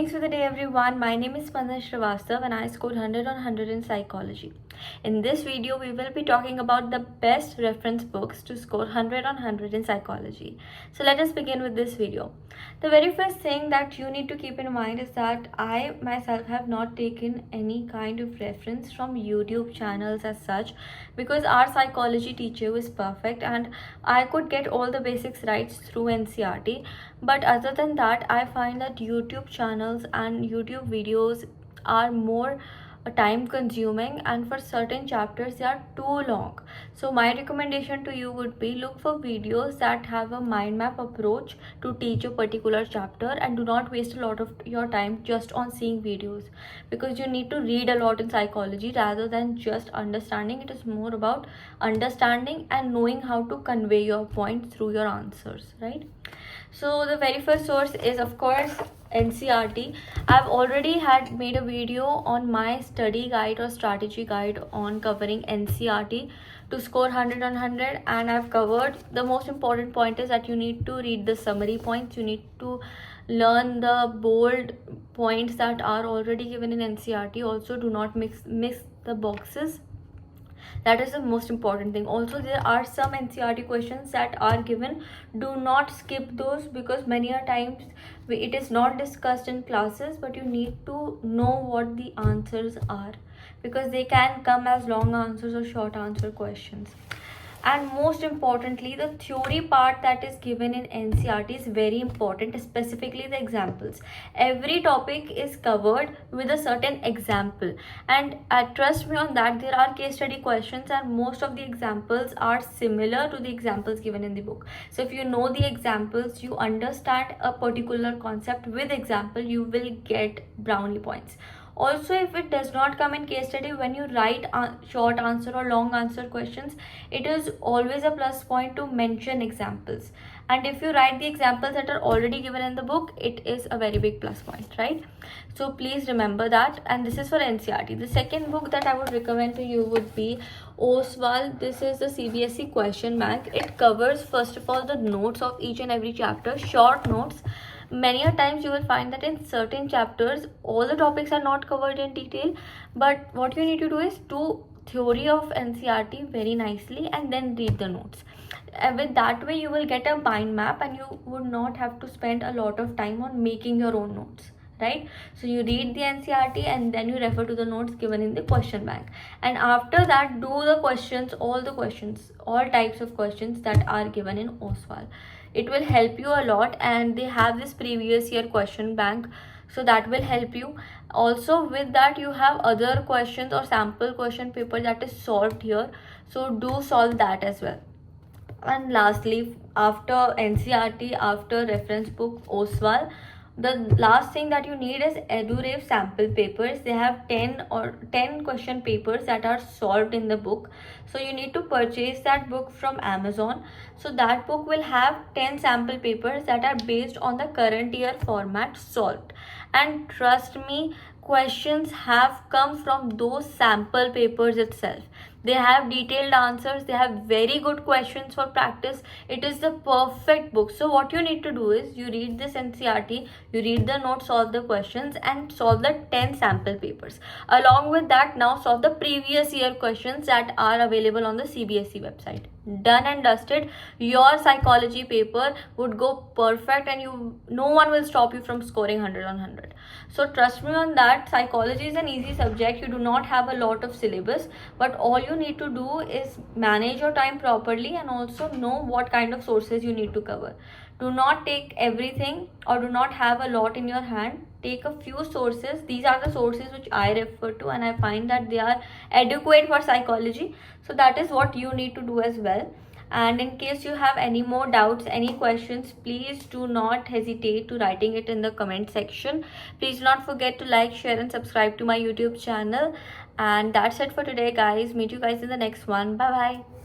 Greetings for the day, everyone. My name is Spandan Srivastav and I scored 100 on 100 in psychology. In this video, we will be talking about the best reference books to score 100 on 100 in psychology. So let us begin with this video. The very first thing that you need to keep in mind is that I myself have not taken any kind of reference from YouTube channels as such, because our psychology teacher was perfect and I could get all the basics right through NCERT. But other than that, I find that YouTube channels and YouTube videos are more time consuming, and for certain chapters they are too long. So my recommendation to you would be, look for videos that have a mind map approach to teach a particular chapter, and do not waste a lot of your time just on seeing videos, because you need to read a lot in psychology rather than just understanding. It is more about understanding and knowing how to convey your point through your answers, right? So the very first source is, of course, NCERT. I've already had made a video on my study guide or strategy guide on covering NCERT to score 100 on 100, and I've covered the most important point is that you need to read the summary points. You need to learn the bold points that are already given in NCERT. Also, do not miss the boxes. That is the most important thing. Also, there are some NCERT questions that are given. Do not skip those, because many a times it is not discussed in classes, but you need to know what the answers are, because they can come as long answers or short answer questions. And most importantly, the theory part that is given in NCERT is very important, specifically the examples. Every topic is covered with a certain example, and trust me on that, there are case study questions and most of the examples are similar to the examples given in the book. So if you know the examples, you understand a particular concept with example, you will get brownie points. Also, if it does not come in case study, when you write short answer or long answer questions, it is always a plus point to mention examples. And if you write the examples that are already given in the book, it is a very big plus point, right? So please remember that. And this is for NCERT. The second book that I would recommend to you would be Oswal. This is the CBSE question bank. It covers, first of all, the notes of each and every chapter, short notes. Many a times you will find that in certain chapters all the topics are not covered in detail, but what you need to do is do theory of NCERT very nicely and then read the notes. With that way you will get a mind map and you would not have to spend a lot of time on making your own notes, right? So you read the NCERT and then you refer to the notes given in the question bank, and after that do the questions, all types of questions that are given in Oswal. It will help you a lot, and they have this previous year question bank, so that will help you. Also, with that you have other questions or sample question paper that is solved here, so do solve that as well. And lastly, after NCERT, after reference book Oswal, the last thing that you need is EduRave sample papers. They have 10 question papers that are solved in the book, so you need to purchase that book from Amazon. So that book will have 10 sample papers that are based on the current year format solved, and trust me, questions have come from those sample papers itself. They have detailed answers, they have very good questions for practice. It is the perfect book. So what you need to do is, you read this NCERT, you read the notes, solve the questions and solve the 10 sample papers. Along with that, now solve the previous year questions that are available on the CBSE website. Done and dusted. Your psychology paper would go perfect, and no one will stop you from scoring 100 on 100. So trust me on that. Psychology is an easy subject. You do not have a lot of syllabus, but all you need to do is manage your time properly and also know what kind of sources you need to cover. Do not take everything or do not have a lot in your hand. Take a few sources. These are the sources which I refer to, and I find that they are adequate for psychology. So that is what you need to do as well. And in case you have any more doubts, any questions, please do not hesitate to writing it in the comment section. Please do not forget to like, share and subscribe to my YouTube channel. And that's it for today, guys. Meet you guys in the next one. Bye bye.